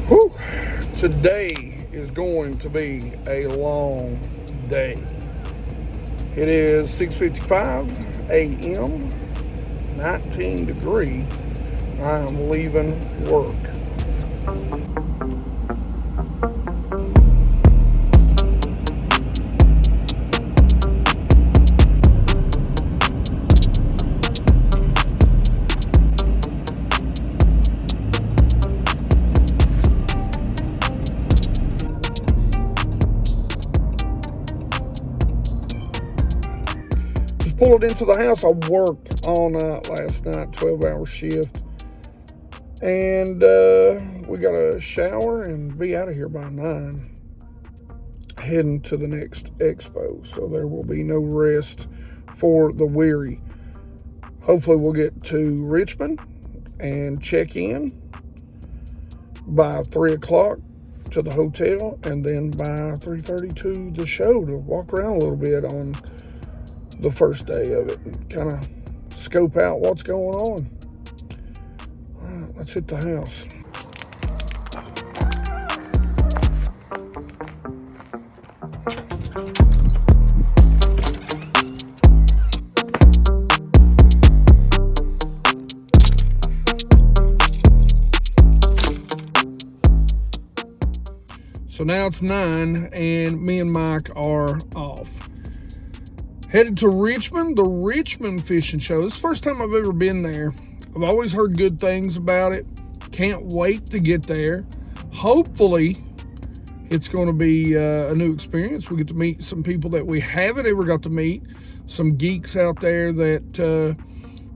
Whew. Today is going to be a long day. It is 6:55 a.m., 19 degree. I am leaving work. Pulled into the house. I worked all night last night, 12-hour shift, and we got a shower and be out of here by 9, heading to the next expo. So there will be no rest for the weary. Hopefully we'll get to Richmond and check in by 3 o'clock to the hotel, and then by 3:30 to the show to walk around a little bit on the first day of it and kind of scope out what's going on. All right, let's hit the house. So now it's 9 and me and Mike are off. Headed to Richmond, the Richmond Fishing Show. This is the first time I've ever been there. I've always heard good things about it. Can't wait to get there. Hopefully, it's going to be a new experience. We get to meet some people that we haven't ever got to meet. Some geeks out there that,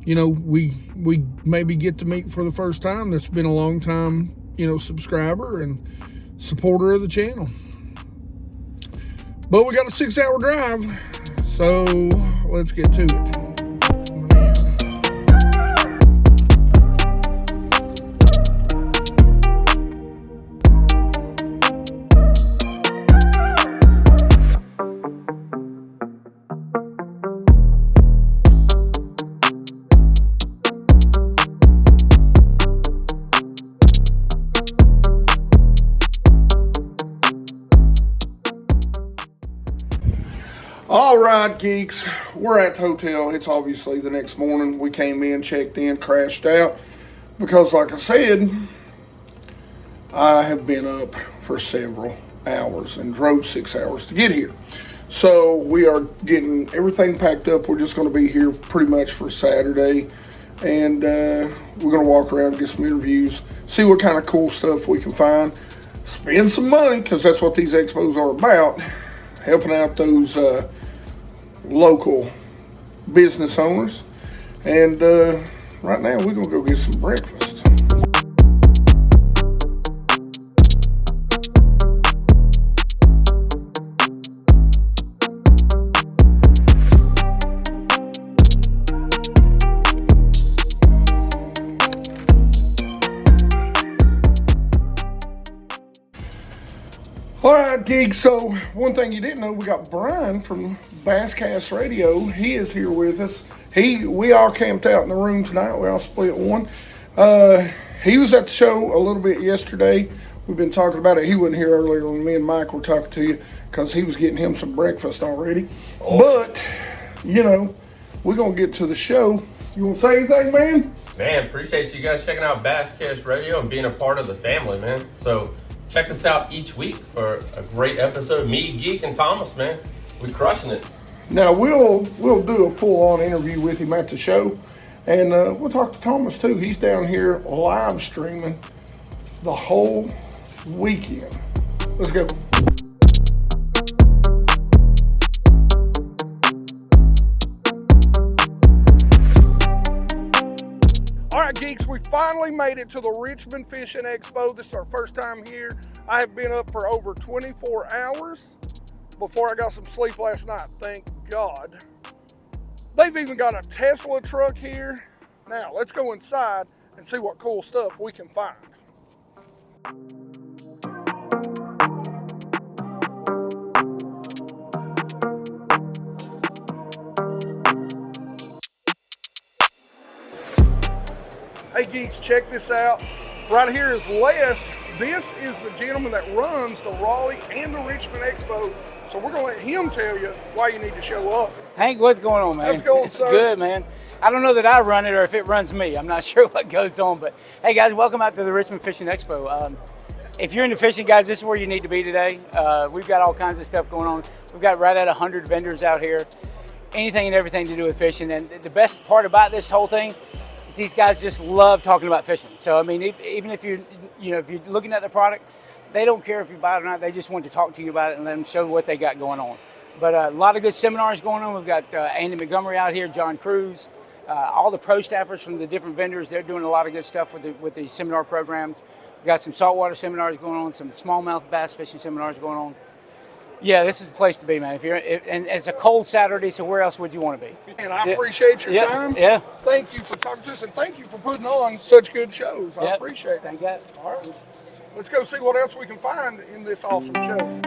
we maybe get to meet for the first time. That's been a long time, subscriber and supporter of the channel. But we got a 6-hour drive. So let's get to it. All right, geeks, we're at the hotel. It's obviously the next morning. We came in, checked in, crashed out because, like I said, I have been up for several hours and drove 6 hours to get here. So we are getting everything packed up. We're just going to be here pretty much for Saturday, and we're going to walk around, get some interviews, see what kind of cool stuff we can find, spend some money, because that's what these expos are about, helping out those local business owners. And right now we're gonna go get some breakfast. All right, geeks, so one thing you didn't know, we got Brian from Basscast Radio. He is here with us. We all camped out in the room tonight. We all split one. He was at the show a little bit yesterday. We've been talking about it. He wasn't here earlier when me and Mike were talking to you because he was getting him some breakfast already. Oh. But, we're going to get to the show. You want to say anything, man? Man, appreciate you guys checking out Basscast Radio and being a part of the family, man. So check us out each week for a great episode. Me, Geek, and Thomas, man. We're crushing it. Now, we'll do a full-on interview with him at the show. And we'll talk to Thomas, too. He's down here live streaming the whole weekend. Let's go. All right, geeks, we finally made it to the Richmond Fishing Expo. This is our first time here. I have been up for over 24 hours before I got some sleep last night, thank God. They've even got a Tesla truck here. Now, let's go inside and see what cool stuff we can find. Hey geeks, check this out. Right here is Les. This is the gentleman that runs the Raleigh and the Richmond Expo. So we're going to let him tell you why you need to show up. Hank, what's going on, man? How's it going, sir? Good, man. I don't know that I run it or if it runs me. I'm not sure what goes on. But, hey, guys, welcome out to the Richmond Fishing Expo. If you're into fishing, guys, this is where you need to be today. We've got all kinds of stuff going on. We've got right at 100 vendors out here. Anything and everything to do with fishing. And the best part about this whole thing is these guys just love talking about fishing. So, I mean, even if you're looking at the product, they don't care if you buy it or not. They just want to talk to you about it and let them show what they got going on. But a lot of good seminars going on. We've got Andy Montgomery out here, John Cruz, all the pro staffers from the different vendors. They're doing a lot of good stuff with the seminar programs. We've got some saltwater seminars going on, some smallmouth bass fishing seminars going on. Yeah, this is the place to be, man. And it's a cold Saturday, so where else would you want to be? And I appreciate your time. Yeah. Thank you for talking to us, and thank you for putting on such good shows. I appreciate it. Thank you. All right. Let's go see what else we can find in this awesome show.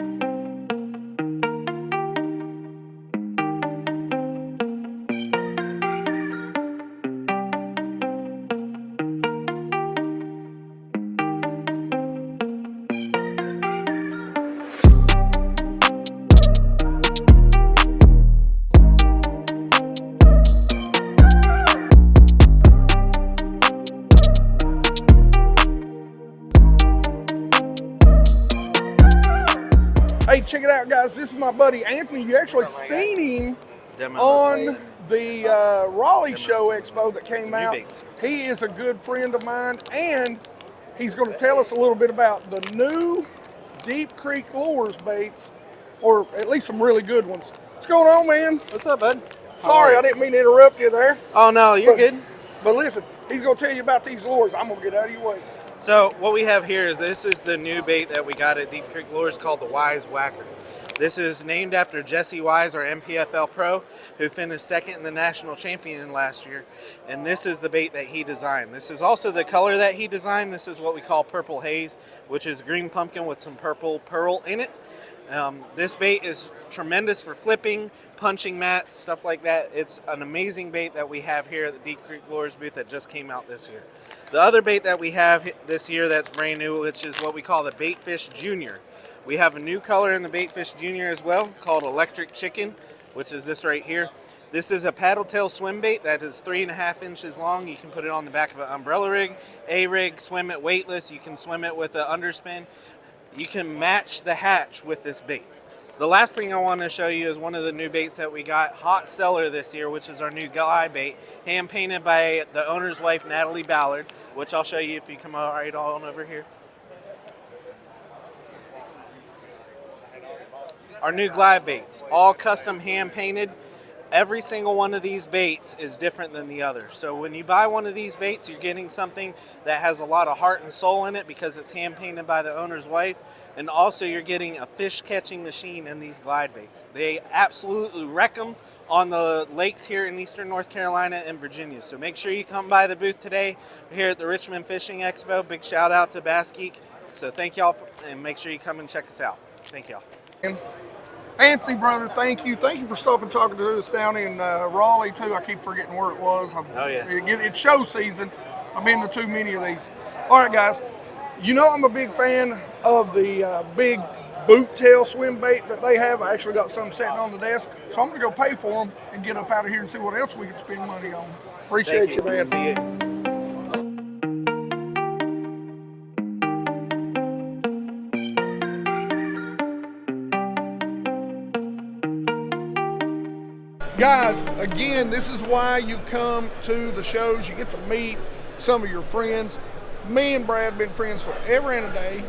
Hey, check it out, guys. This is my buddy Anthony. You actually seen him on the Raleigh Show Expo that came out. He is a good friend of mine, and he's going to tell us a little bit about the new Deep Creek Lures baits, or at least some really good ones. What's going on, man? What's up, bud? Sorry, I didn't mean to interrupt you there. Oh, no, you're good. But listen, he's going to tell you about these lures. I'm going to get out of your way. So what we have here is this is the new bait that we got at Deep Creek Lures called the Wise Whacker. This is named after Jesse Wise, our MPFL pro, who finished second in the national champion last year. And this is the bait that he designed. This is also the color that he designed. This is what we call purple haze, which is green pumpkin with some purple pearl in it. This bait is tremendous for flipping, punching mats, stuff like that. It's an amazing bait that we have here at the Deep Creek Lures booth that just came out this year. The other bait that we have this year that's brand new, which is what we call the Baitfish Junior. We have a new color in the Baitfish Junior as well called Electric Chicken, which is this right here. This is a paddle tail swim bait that is 3.5 inches long. You can put it on the back of an umbrella rig, A-rig, swim it weightless. You can swim it with an underspin. You can match the hatch with this bait. The last thing I want to show you is one of the new baits that we got, hot seller this year, which is our new glide bait, hand painted by the owner's wife, Natalie Ballard, which I'll show you if you come right on over here. Our new glide baits, all custom hand painted. Every single one of these baits is different than the other. So when you buy one of these baits, you're getting something that has a lot of heart and soul in it because it's hand painted by the owner's wife. And also you're getting a fish catching machine in these glide baits. They absolutely wreck them on the lakes here in eastern North Carolina and Virginia. So make sure you come by the booth today. We're here at the Richmond Fishing Expo. Big shout out to BassGeek. So thank y'all, and make sure you come and check us out. Thank y'all. Anthony, brother, thank you. Thank you for stopping talking to us down in Raleigh, too. I keep forgetting where it was. It's show season. I've been to too many of these. All right, guys. You know I'm a big fan of the big boot tail swim bait that they have. I actually got some sitting on the desk. So I'm going to go pay for them and get up out of here and see what else we can spend money on. Appreciate you, man. See you. Guys, again, this is why you come to the shows. You get to meet some of your friends. Me and Brad have been friends forever and a day.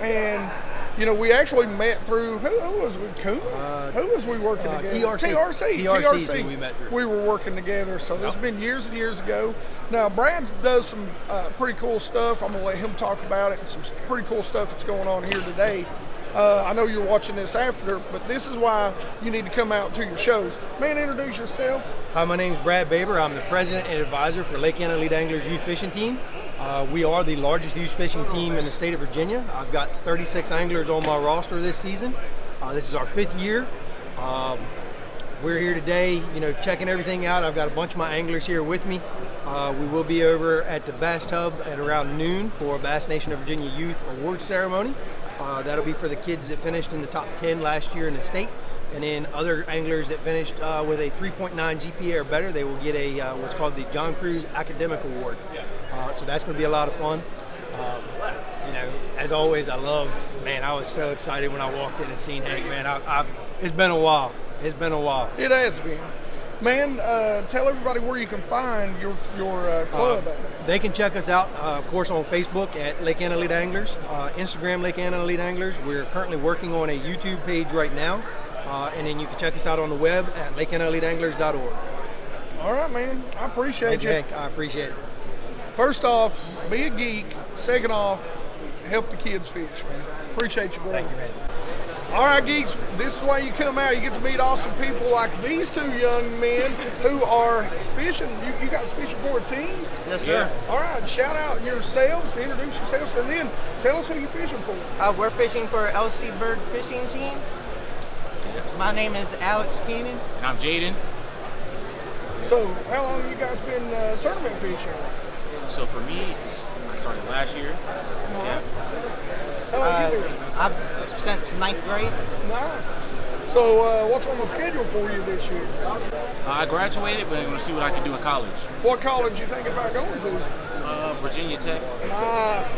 And, you know, we actually met through, who was we, Coon? Who was we working together? TRC. We met through. We were working together. So this has been years and years ago. Now, Brad does some pretty cool stuff. I'm going to let him talk about it and some pretty cool stuff that's going on here today. I know you're watching this after, but this is why you need to come out to your shows. Man, introduce yourself. Hi, my name is Brad Baber. I'm the president and advisor for Lake Anna Elite Anglers Youth Fishing Team. We are the largest youth fishing team in the state of Virginia. I've got 36 anglers on my roster this season. This is our 5th year. we're here today, checking everything out. I've got a bunch of my anglers here with me. We will be over at the Bass Tub at around noon for a Bass Nation of Virginia Youth Awards ceremony. That'll be for the kids that finished in the top 10 last year in the state. And then other anglers that finished with a 3.9 GPA or better, they will get a what's called the John Cruz Academic Award. So that's going to be a lot of fun. As always, I was so excited when I walked in and seen Hank, man. It's been a while. It has been. Man, tell everybody where you can find your club at. They can check us out, of course, on Facebook at Lake Anna Elite Anglers, Instagram Lake Anna Elite Anglers. We're currently working on a YouTube page right now, and then you can check us out on the web at lakeannaeliteanglers.org. All right, man. I appreciate you. Hank, I appreciate it. First off, be a geek. Second off, help the kids fish, man. Appreciate you, bro. Thank you, man. All right, geeks, this is why you come out. You get to meet awesome people like these two young men who are fishing. You guys fishing for a team? Yes, sir. All right, shout out yourselves, introduce yourselves, and then tell us who you're fishing for. We're fishing for LC Bird Fishing Teams. My name is Alex Keenan. And I'm Jaden. So, how long have you guys been tournament fishing? So for me, I started last year. Nice. How long you been? I've since 9th grade. Nice. So, what's on the schedule for you this year? I graduated, but I'm going to see what I can do in college. What college you thinking about going to? Virginia Tech. Nice.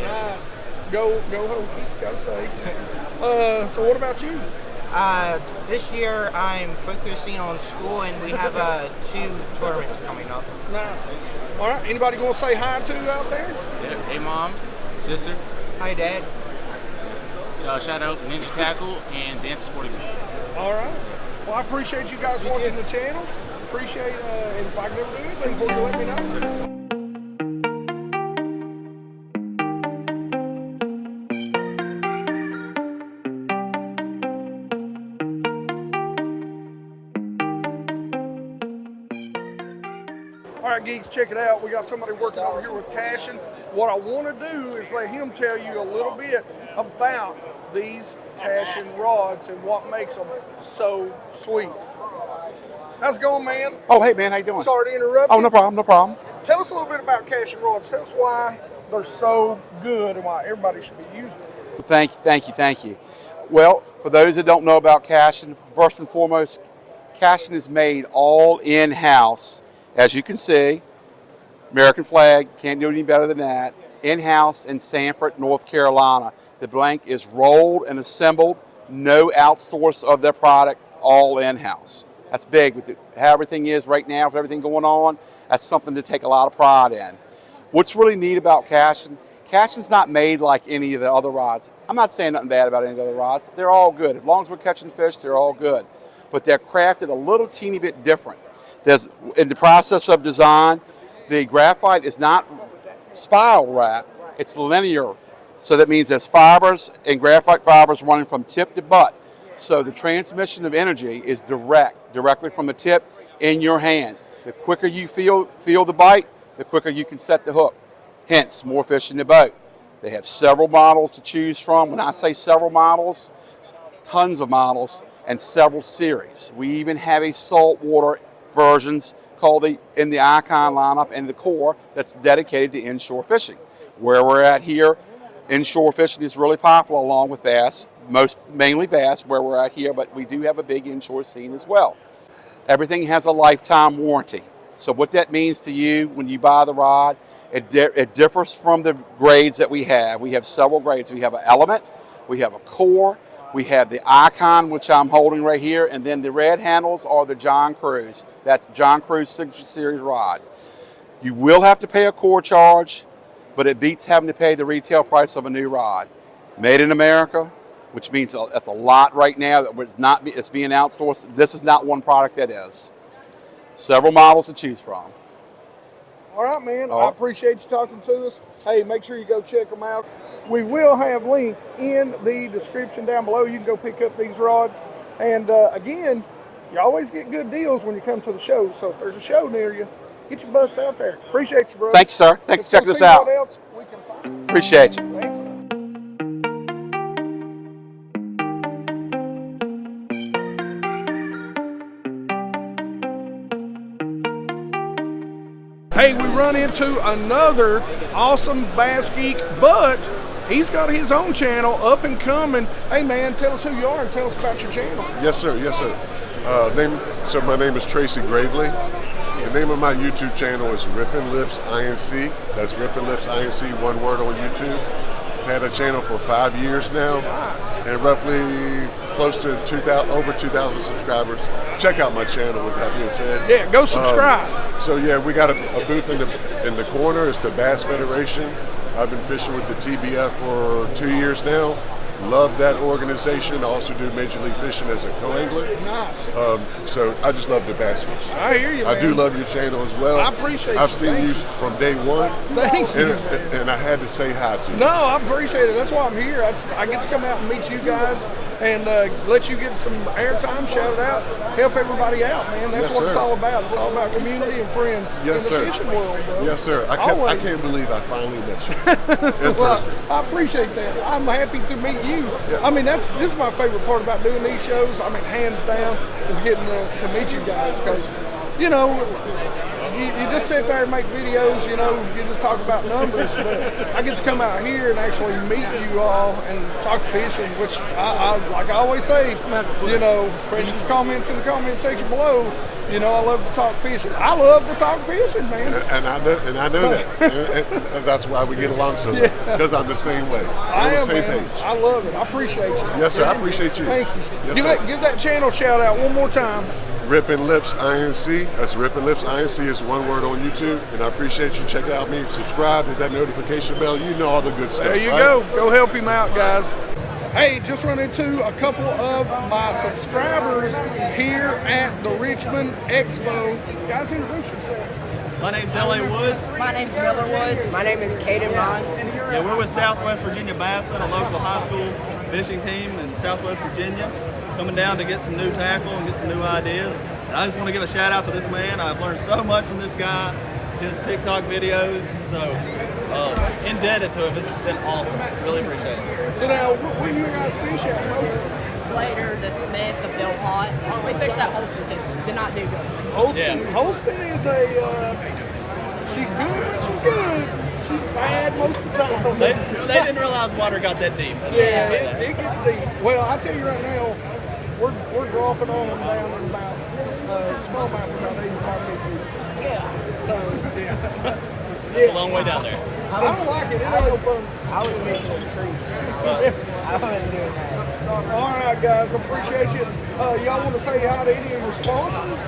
Go Hokies, gotta say. So what about you? This year I'm focusing on school, and we have 2 tournaments coming up. Nice. All right, anybody going to say hi to out there? Yeah. Hey, Mom, sister. Hi, Dad. Shout out Ninja Tackle and Dance Sporting Goods. All right. Well, I appreciate you guys watching the channel. Appreciate and if I can ever do anything for you, let me know. All right, geeks, check it out. We got somebody working over here with Cashion. What I want to do is let him tell you a little bit about these Cashion rods and what makes them so sweet. How's it going, man? Oh, hey, man, how you doing? Sorry to interrupt Oh, you. no problem. Tell us a little bit about Cashion rods. Tell us why they're so good and why everybody should be using them. Thank you. Well, for those that don't know about Cashion, first and foremost, Cashion is made all in-house. As you can see, American flag, can't do any better than that. In-house in Sanford, North Carolina. The blank is rolled and assembled, no outsource of their product, all in-house. That's big with how everything is right now, with everything going on. That's something to take a lot of pride in. What's really neat about Cashion, Cashion's not made like any of the other rods. I'm not saying nothing bad about any of the other rods. They're all good. As long as we're catching fish, they're all good. But they're crafted a little teeny bit different. In the process of design, the graphite is not spiral wrap, it's linear. So that means there's fibers and graphite fibers running from tip to butt. So the transmission of energy is directly from the tip in your hand. The quicker you feel the bite, the quicker you can set the hook. Hence, more fish in the boat. They have several models to choose from. When I say several models, tons of models and several series. We even have a saltwater versions called in the Icon lineup and the Core that's dedicated to inshore fishing. Where we're at here, inshore fishing is really popular along with bass, mainly bass where we're at here, but we do have a big inshore scene as well. Everything has a lifetime warranty. So what that means to you when you buy the rod, it differs from the grades that we have. We have several grades. We have an Element, we have a Core, we have the Icon, which I'm holding right here, and then the red handles are the John Cruz. That's John Cruz Signature Series rod. You will have to pay a core charge, but it beats having to pay the retail price of a new rod. Made in America, which means that's a lot right now that it's being outsourced. This is not one product that is. Several models to choose from. All right, man. I appreciate you talking to us. Hey, make sure you go check them out. We will have links in the description down below. You can go pick up these rods. And again, you always get good deals when you come to the show. So if there's a show near you, get your butts out there. Appreciate you, bro. Thank you, sir. Thanks for checking us out. What else we can find. Appreciate you. Thank you. Hey, we run into another awesome Bass Geek, but he's got his own channel up and coming. Hey man, tell us who you are and tell us about your channel. Yes sir, yes sir. My name is Tracy Gravely. The name of my YouTube channel is Rippin' Lips INC. That's Rippin' Lips INC, one word on YouTube. I've had a channel for 5 years now, and roughly close to over 2,000 subscribers. Check out my channel with that being said. Yeah, go subscribe. So yeah, we got a booth in the corner. It's the Bass Federation. I've been fishing with the TBF for 2 years now. Love that organization. I also do Major League Fishing as a co-angler. Nice. So I just love the bass fish. I hear you, man. I do love your channel as well. I appreciate I've you. seen you from day one. Thank you. And I had to say hi to you. No, I appreciate it. That's why I'm here. I get to come out and meet you guys and let you get some airtime, shout it out, help everybody out, man. That's Yes, what it's sir. all about. It's all about community and friends Yes, in the sir. fishing world, bro. Yes, sir. I Always. can't believe I finally met you in Well, person. I appreciate that. I'm happy to meet you. Yeah. I mean, this is my favorite part about doing these shows. I mean, hands down, is getting to meet you guys because, you know, you just sit there and make videos, you know, you just talk about numbers, but I get to come out here and actually meet you all and talk fishing, which I like I always say, you know, questions, comments in the comment section below. You know, I love to talk fishing. I love to talk fishing, man. And I know that. and that's why we get along so well. Because I'm the same way. We're on the same page. I love it. I appreciate you. Yes, sir. I appreciate you. Thank you. Yes, Give that channel shout out one more time. Rippin' Lips INC. That's Rippin' Lips INC is one word on YouTube. And I appreciate you. Check out me. Subscribe. Hit that notification bell. You know all the good stuff. There you go. Go help him out, guys. Hey, just run into a couple of my subscribers here at the Richmond Expo. Guys, introduce yourself. My name's L.A. Woods. My name's Miller Woods. My name is Caden Rons. Yeah, we're with Southwest Virginia Bass, a local high school fishing team in Southwest Virginia. Coming down to get some new tackle and get some new ideas. And I just want to give a shout out to this man. I've learned so much from this guy, his TikTok videos. So indebted to him. It's been awesome. Really appreciate it. So now, where do you guys fish at most? Later, the Smith, the Bill Hot. We fished that Holston too. Did not do good. Holston is she's good, she's good. She's bad most of the time. They didn't realize water got that deep. Yeah, it gets deep. Well, I tell you right now, we're dropping on them down in about smallmouth about 85 feet. Yeah. So It's a long way down there. I don't like it. It ain't no fun. I was fishing in the trees. I wasn't doing that. All right, guys, appreciate you. Y'all want to say hi to any of your sponsors?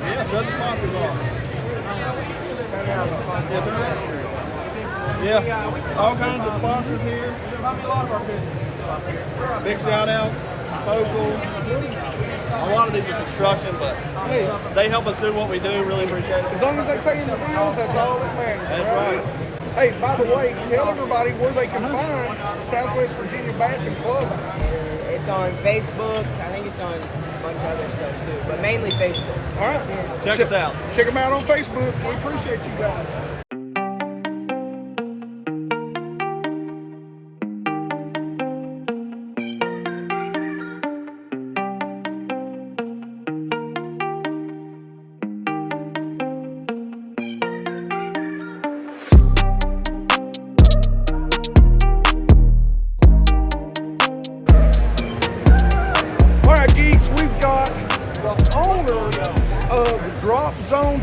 Yeah, shut the sponsors off. Yeah, all kinds of sponsors here. Big shout out, Focal. A lot of these are construction, but they help us do what we do. Really appreciate it. As long as they pay the bills, that's all that matters. That's right. Hey, by the way, tell everybody where they can find Southwest Virginia Bass and Club. It's on Facebook. I think it's on a bunch of other stuff too, but mainly Facebook. All right. Check us out. Check them out on Facebook. We appreciate you guys.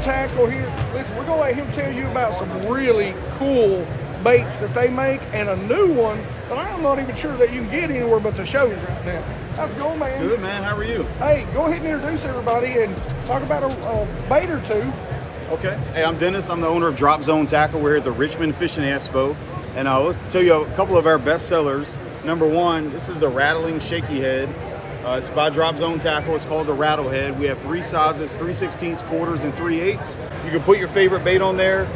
Tackle here. Listen, we're gonna let him tell you about some really cool baits that they make and a new one that I'm not even sure that you can get anywhere but the shows right now. How's it going, man? Good, man. How are you? Hey, go ahead and introduce everybody and talk about a bait or two. Okay. Hey, I'm Dennis. I'm the owner of Drop Zone Tackle. We're here at the Richmond Fishing Expo. And let's tell you a couple of our best sellers. Number one, this is the Rattling Shaky Head. It's by Drop Zone Tackle. It's called the Rattlehead. We have 3 sizes, 3/16, quarters, and 3/8. You can put your favorite bait on there.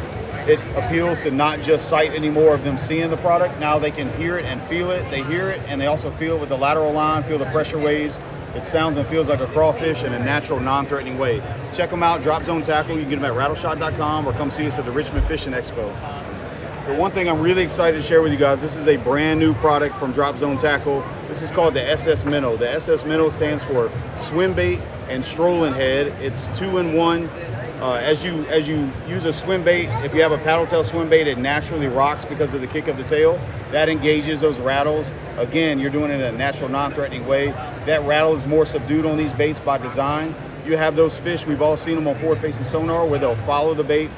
It appeals to not just sight anymore of them seeing the product. Now they can hear it and feel it. They hear it and they also feel it with the lateral line, feel the pressure waves. It sounds and feels like a crawfish in a natural, non-threatening way. Check them out, Drop Zone Tackle. You can get them at rattleshot.com or come see us at the Richmond Fishing Expo. The one thing I'm really excited to share with you guys, this is a brand new product from Drop Zone Tackle. This is called the SS Minnow. The SS Minnow stands for swim bait and strolling head. It's 2-in-1. As you use a swim bait, if you have a paddle tail swim bait, it naturally rocks because of the kick of the tail. That engages those rattles. Again, you're doing it in a natural, non-threatening way. That rattle is more subdued on these baits by design. You have those fish, we've all seen them on forward-facing sonar, where they'll follow the bait,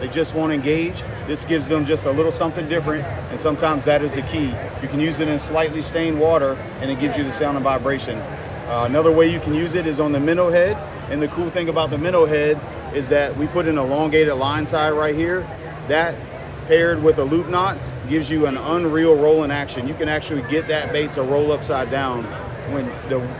they just won't engage. This gives them just a little something different, and sometimes that is the key. You can use it in slightly stained water, and it gives you the sound and vibration. Another way you can use it is on the minnow head, and the cool thing about the minnow head is that we put an elongated line side right here. That, paired with a loop knot, gives you an unreal rolling action. You can actually get that bait to roll upside down.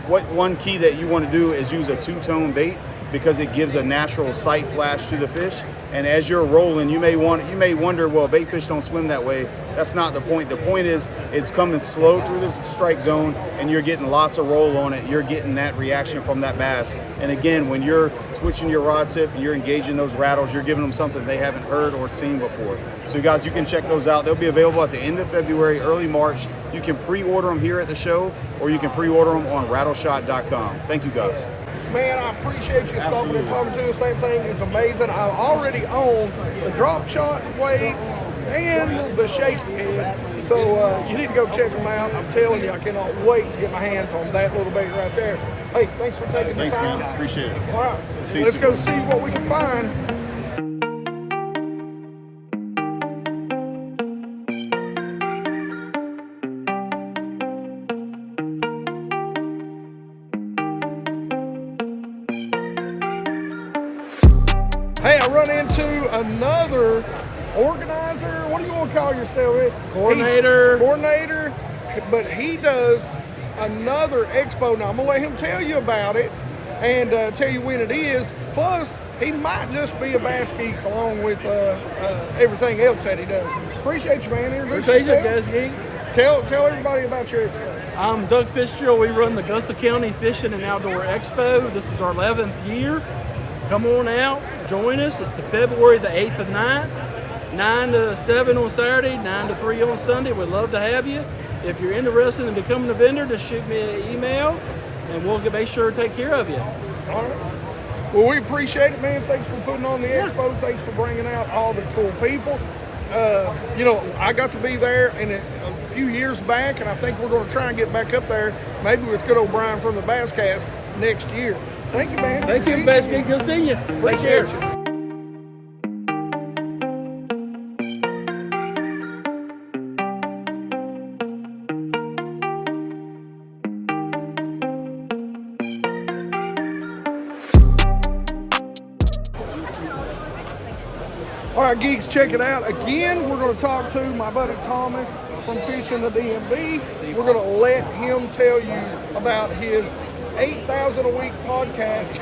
One key that you want to do is use a two-tone bait, because it gives a natural sight flash to the fish. And as you're rolling, you may wonder, well, bait fish don't swim that way. That's not the point. The point is it's coming slow through this strike zone, and you're getting lots of roll on it. You're getting that reaction from that bass. And again, when you're switching your rod tip and you're engaging those rattles, you're giving them something they haven't heard or seen before. So guys, you can check those out. They'll be available at the end of February, early March. You can pre-order them here at the show, or you can pre-order them on rattleshot.com. Thank you, guys. Man, I appreciate you stopping and talking to us. That thing is amazing. I already own the drop shot weights and the shaky head. So you need to go check them out. I'm telling you, I cannot wait to get my hands on that little bait right there. Hey, thanks for taking the time. Thanks, man. Appreciate it. All right, let's go see what we can find. Hey, I run into another organizer. What do you want to call yourself? Coordinator. But he does another expo. Now, I'm going to let him tell you about it and tell you when it is. Plus, he might just be a BassGeek along with everything else that he does. Appreciate you, man. Appreciate you, BassGeek. Tell everybody about your expo. I'm Doug Fitzgerald. We run the Augusta County Fishing and Outdoor Expo. This is our 11th year. Come on out, join us. It's the February the 8th and 9th, 9 to 7 on Saturday, 9 to 3 on Sunday. We'd love to have you. If you're interested in becoming a vendor, just shoot me an email, and we'll make sure to take care of you. All right. Well, we appreciate it, man. Thanks for putting on the expo. Thanks for bringing out all the cool people. I got to be there a few years back, and I think we're going to try and get back up there, maybe with good old Brian from the Basscast next year. Thank you, man. Thank you, BassGeek. Good seeing you. Appreciate you. All right, geeks, check it out. Again, we're going to talk to my buddy Thomas from Fishing the DMV. We're going to let him tell you about his 8,000 a week podcast.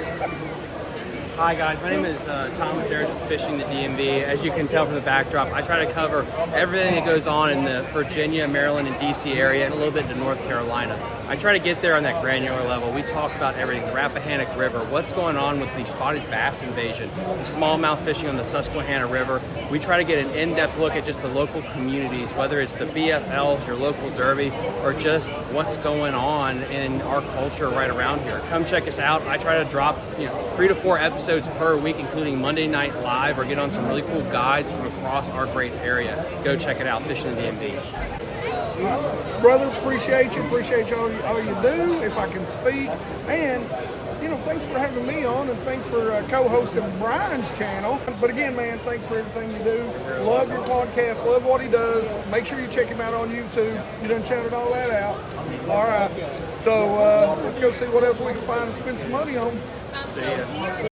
Hi guys, my name is Thomas Ayers with Fishing the DMV. As you can tell from the backdrop, I try to cover everything that goes on in the Virginia, Maryland, and DC area, and a little bit to North Carolina. I try to get there on that granular level. We talk about everything, the Rappahannock River, what's going on with the spotted bass invasion, the smallmouth fishing on the Susquehanna River. We try to get an in-depth look at just the local communities, whether it's the BFLs, your local derby, or just what's going on in our culture right around here. Come check us out. I try to drop 3 to 4 episodes per week, including Monday Night Live, or get on some really cool guides from across our great area. Go check it out, Fishing the DMV. Brother, appreciate all you do, if I can speak. And, thanks for having me on, and thanks for co-hosting Brian's channel. But again, man, thanks for everything you do. Love your podcast, love what he does. Make sure you check him out on YouTube. You done shouted all that out. All right. So let's go see what else we can find and spend some money on. See ya.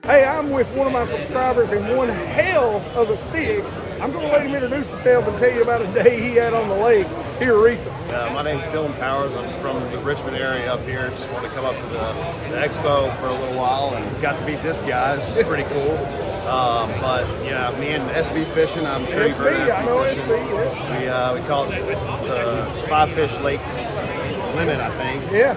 Hey, I'm with one of my subscribers in one hell of a stick. I'm going to let him introduce himself and tell you about a day he had on the lake here recently. My name's Dylan Powers. I'm from the Richmond area up here. Just wanted to come up to the expo for a little while and got to meet this guy, which is pretty cool. But yeah, me and SB Fishing, I'm sure you've heard of SB Fishing. Yeah. We call it the 5-fish lake limit, I think. Yeah.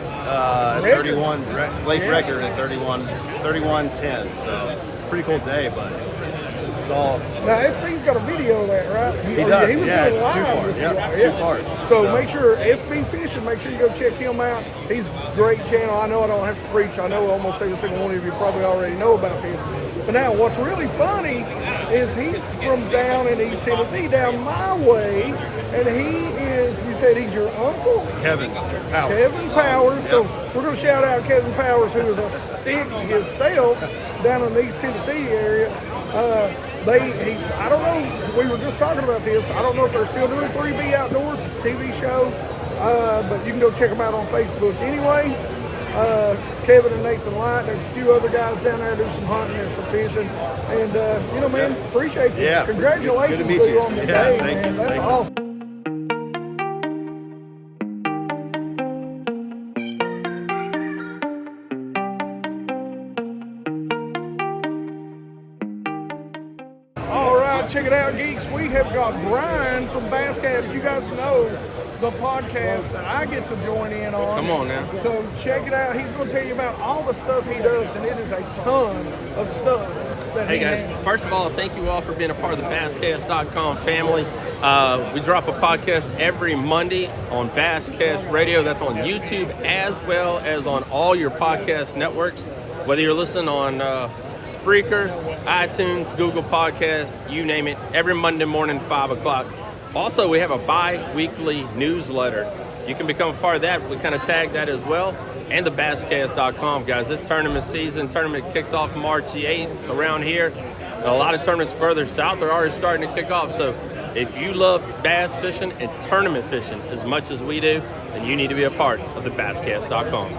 31 lake record at 31:10. So pretty cool day, but all. Now, SB's got a video of that, right? He does. He was Yeah, doing it's live two-part. with Yep, you. 2 parts. So make sure, SB Fishing, make sure you go check him out. He's a great channel. I know I don't have to preach. I know almost every single one of you probably already know about this. But now, what's really funny is he's from down in East Tennessee, down my way, and he is, you said he's your uncle? Kevin Powers. Kevin Powers. So we're going to shout out Kevin Powers, who is a stick himself down in the East Tennessee area. I don't know, we were just talking about this. I don't know if they're still doing 3B Outdoors. It's a TV show, but you can go check them out on Facebook. Anyway, Kevin and Nathan Light, there's a few other guys down there do some hunting and some fishing. And, man, appreciate you. Yeah. Congratulations Good to meet you. on the Yeah, day, thank man. you. That's Thank you. awesome. Check it out, geeks. We have got Brian from Basscast. You guys know the podcast that I get to join in on. Come on now. So check it out. He's going to tell you about all the stuff he does, and it is a ton of stuff that Hey he guys, handles. first of all, thank you all for being a part of the Basscast.com family. We drop a podcast every Monday on Basscast Radio. That's on YouTube as well as on all your podcast networks. Whether you're listening on Spreaker, iTunes, Google Podcasts, you name it, every Monday morning, 5 o'clock. Also, we have a bi-weekly newsletter. You can become a part of that. We kind of tag that as well. And the Basscast.com, guys. This tournament kicks off March the 8th around here. A lot of tournaments further south are already starting to kick off. So if you love bass fishing and tournament fishing as much as we do, then you need to be a part of the Basscast.com.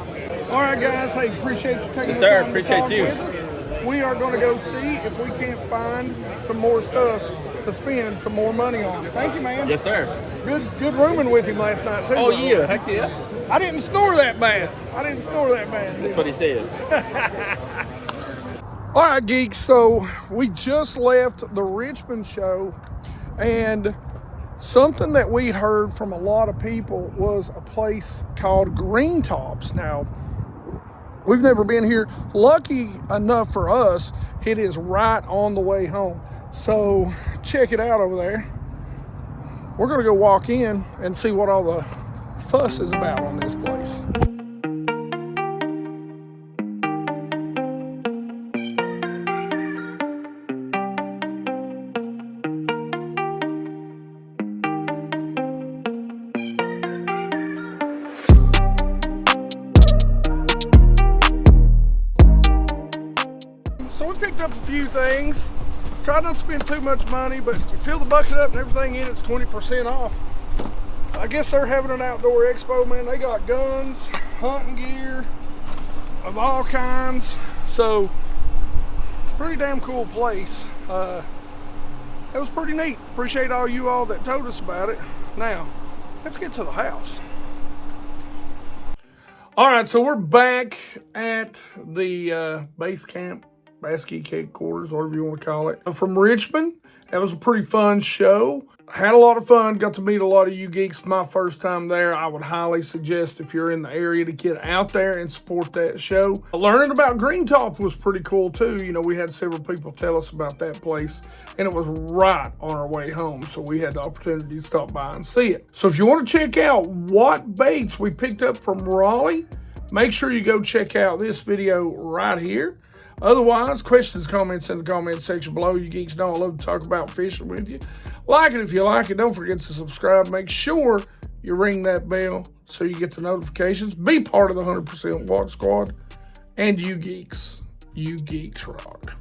All right, guys. Hey, appreciate you taking Yes, the sir. time Appreciate to talk you. with us. We are going to go see if we can't find some more stuff to spend some more money on. Thank you, man. Yes, sir. Good rooming with him last night, too. Oh, yeah. Heck yeah. I didn't snore that bad. That's what he says. All right, geeks. So we just left the Richmond show, and something that we heard from a lot of people was a place called Green Tops. Now, we've never been here. Lucky enough for us, it is right on the way home. So check it out over there. We're gonna go walk in and see what all the fuss is about on this place. So we picked up a few things. Tried not to spend too much money, but you fill the bucket up and everything in it's 20% off. I guess they're having an outdoor expo, man. They got guns, hunting gear of all kinds. So, pretty damn cool place. It was pretty neat. Appreciate all you all that told us about it. Now, let's get to the house. All right, so we're back at the base camp, BassGeek headquarters, whatever you want to call it, from Richmond. That was a pretty fun show. Had a lot of fun. Got to meet a lot of you geeks. My first time there. I would highly suggest if you're in the area to get out there and support that show. Learning about Green Top was pretty cool too. You know, we had several people tell us about that place, and it was right on our way home. So we had the opportunity to stop by and see it. So if you want to check out what baits we picked up from Raleigh, make sure you go check out this video right here. Otherwise, questions, comments in the comment section below. You geeks know I love to talk about fishing with you. Like it if you like it. Don't forget to subscribe. Make sure you ring that bell so you get the notifications. Be part of the 100% Watch Squad. And you geeks rock.